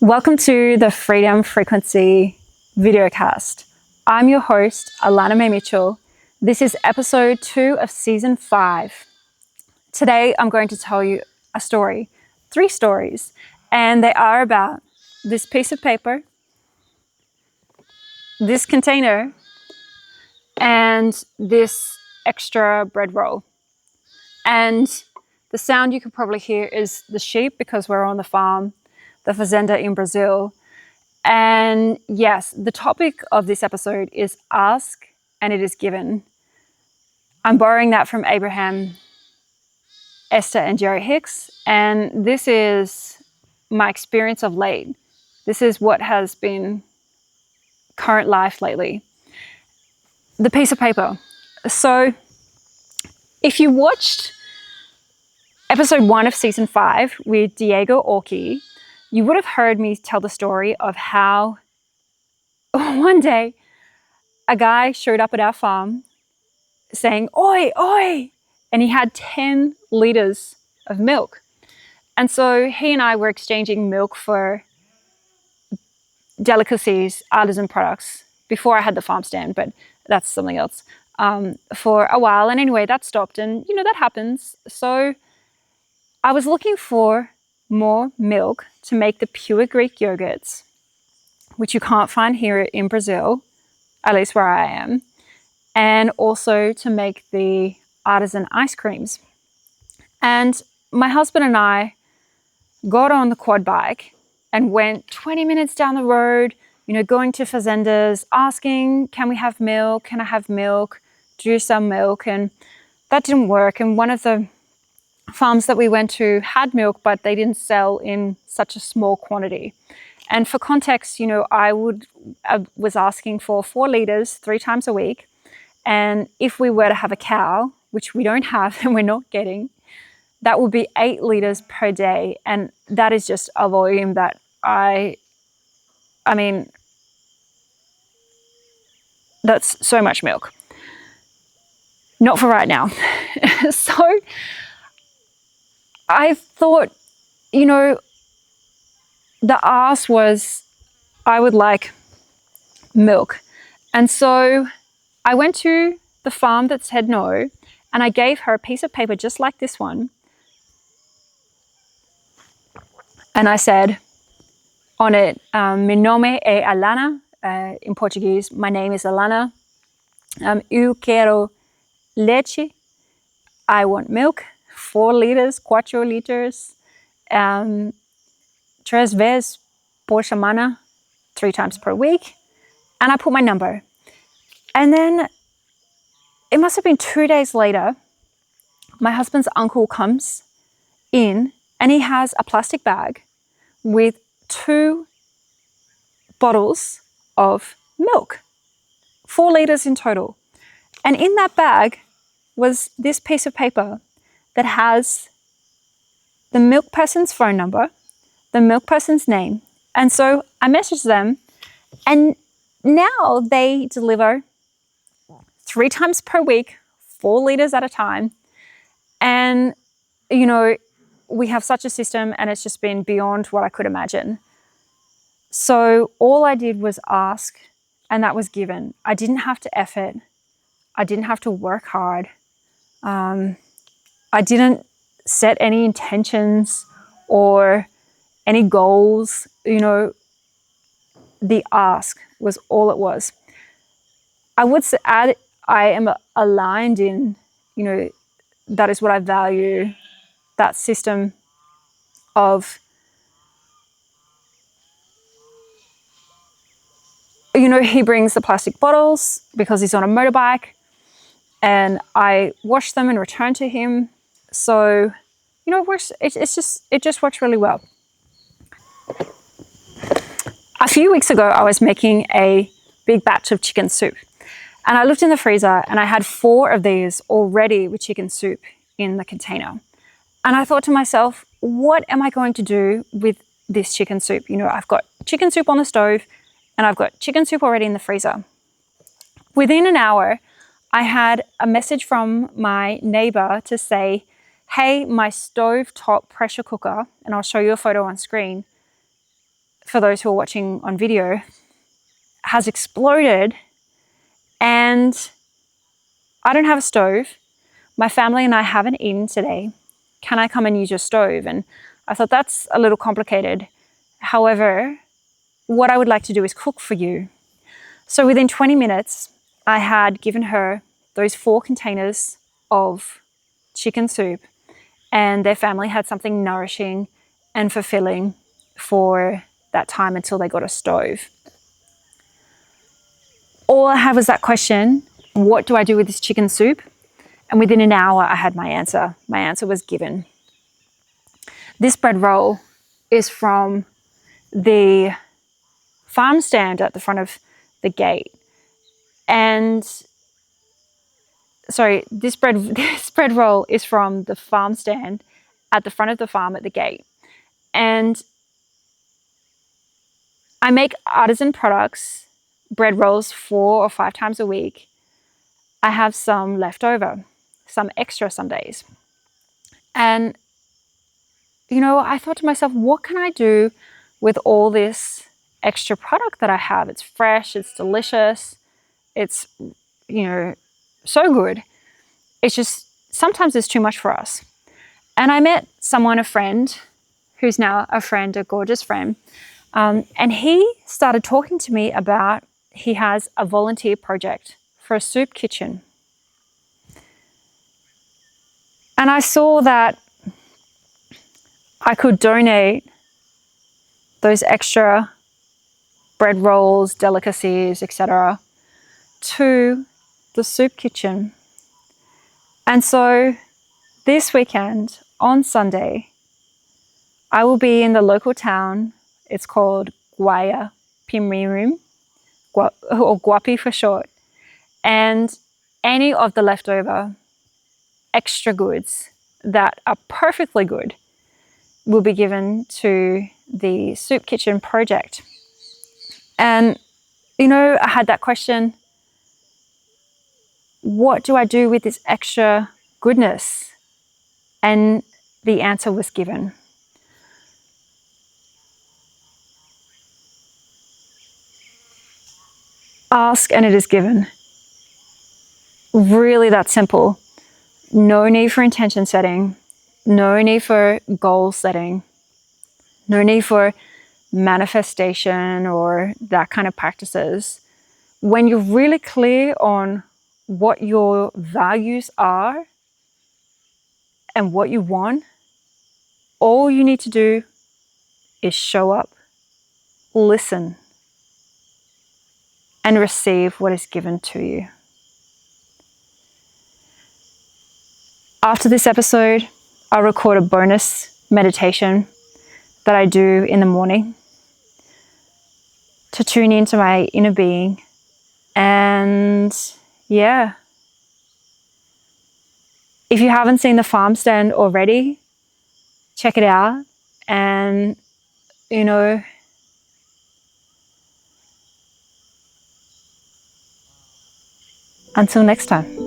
Welcome to the Freedom Frequency videocast. I'm your host, Alana Mae Mitchell. This is episode 2 of season 5. Today, I'm going to tell you a story, 3 stories, and they are about this piece of paper, this container, and this extra bread roll. And the sound you can probably hear is the sheep because we're on the farm, the Fazenda in Brazil. And yes, the topic of this episode is ask and it is given. I'm borrowing that from Abraham, Esther, and Jerry Hicks. And this is my experience of late. This is what has been current life lately. The piece of paper. So if you watched episode 1 of season 5 with Diego Orki, you would have heard me tell the story of how one day a guy showed up at our farm saying, "Oi, oi!" And he had 10 liters of milk. And so he and I were exchanging milk for delicacies, artisan products, before I had the farm stand, but that's something else, for a while. And anyway, that stopped, and that happens. So I was looking for more milk to make the pure Greek yogurts, which you can't find here in Brazil, at least where I am, and also to make the artisan ice creams. And my husband and I got on the quad bike and went 20 minutes down the road, going to Fazendas, asking, can we have milk? Can I have milk? Do you sell milk? And that didn't work. And one of the farms that we went to had milk, but they didn't sell in such a small quantity. And for context, I was asking for 4 liters 3 times a week. And if we were to have a cow, which we don't have and we're not getting, that would be 8 liters per day. And that is just a volume that I mean, that's so much milk. Not for right now. So I thought, the ask was, I would like milk. And so I went to the farm that said no, and I gave her a piece of paper just like this one. And I said on it, "Mi nome é Alana," in Portuguese, my name is Alana. Eu quero leite. I want milk. 4 liters, 4 liters, 3 vezes por semana, 3 times per week. And I put my number. And then it must have been 2 days later, my husband's uncle comes in and he has a plastic bag with 2 bottles of milk, 4 liters in total. And in that bag was this piece of paper that has the milk person's phone number, the milk person's name. And so I messaged them, and now they deliver 3 times per week, 4 liters at a time. And, we have such a system, and it's just been beyond what I could imagine. So all I did was ask, and that was given. I didn't have to effort. I didn't have to work hard. I didn't set any intentions or any goals. The ask was all it was. I would add, I am aligned in, that is what I value, that system of, he brings the plastic bottles because he's on a motorbike, and I wash them and return to him. So, it works. It just works really well. A few weeks ago, I was making a big batch of chicken soup, and I looked in the freezer and I had 4 of these already with chicken soup in the container. And I thought to myself, what am I going to do with this chicken soup? I've got chicken soup on the stove and I've got chicken soup already in the freezer. Within an hour, I had a message from my neighbor to say, hey, my stovetop pressure cooker, and I'll show you a photo on screen, for those who are watching on video, has exploded, and I don't have a stove. My family and I haven't eaten today. Can I come and use your stove? And I thought that's a little complicated. However, what I would like to do is cook for you. So within 20 minutes, I had given her those 4 containers of chicken soup, and their family had something nourishing and fulfilling for that time until they got a stove. All I had was that question, what do I do with this chicken soup? And within an hour, I had my answer. My answer was given. This bread roll is from the farm stand at the front of the gate. And sorry, this bread roll is from the farm stand at the front of the farm at the gate. And I make artisan products, bread rolls 4 or 5 times a week. I have some left over, some extra some days. And, you know, I thought to myself, what can I do with all this extra product that I have? It's fresh, it's delicious, it's, you know, so good. It's just, sometimes it's too much for us. And I met someone, a friend, who's now a friend, a gorgeous friend, and he started talking to me about, he has a volunteer project for a soup kitchen. And I saw that I could donate those extra bread rolls, delicacies, etc., to the soup kitchen. And so this weekend, on Sunday, I will be in the local town. It's called Guaya Pimirim, or Guapi for short. And any of the leftover extra goods that are perfectly good will be given to the soup kitchen project. And, you know, I had that question, what do I do with this extra goodness? And the answer was given. Ask and it is given. Really that simple. No need for intention setting. No need for goal setting. No need for manifestation or that kind of practices. When you're really clear on what your values are and what you want, all you need to do is show up, listen, and receive what is given to you. After this episode, I'll record a bonus meditation that I do in the morning to tune into my inner being. And yeah, if you haven't seen the farm stand already, check it out. And, you know, until next time.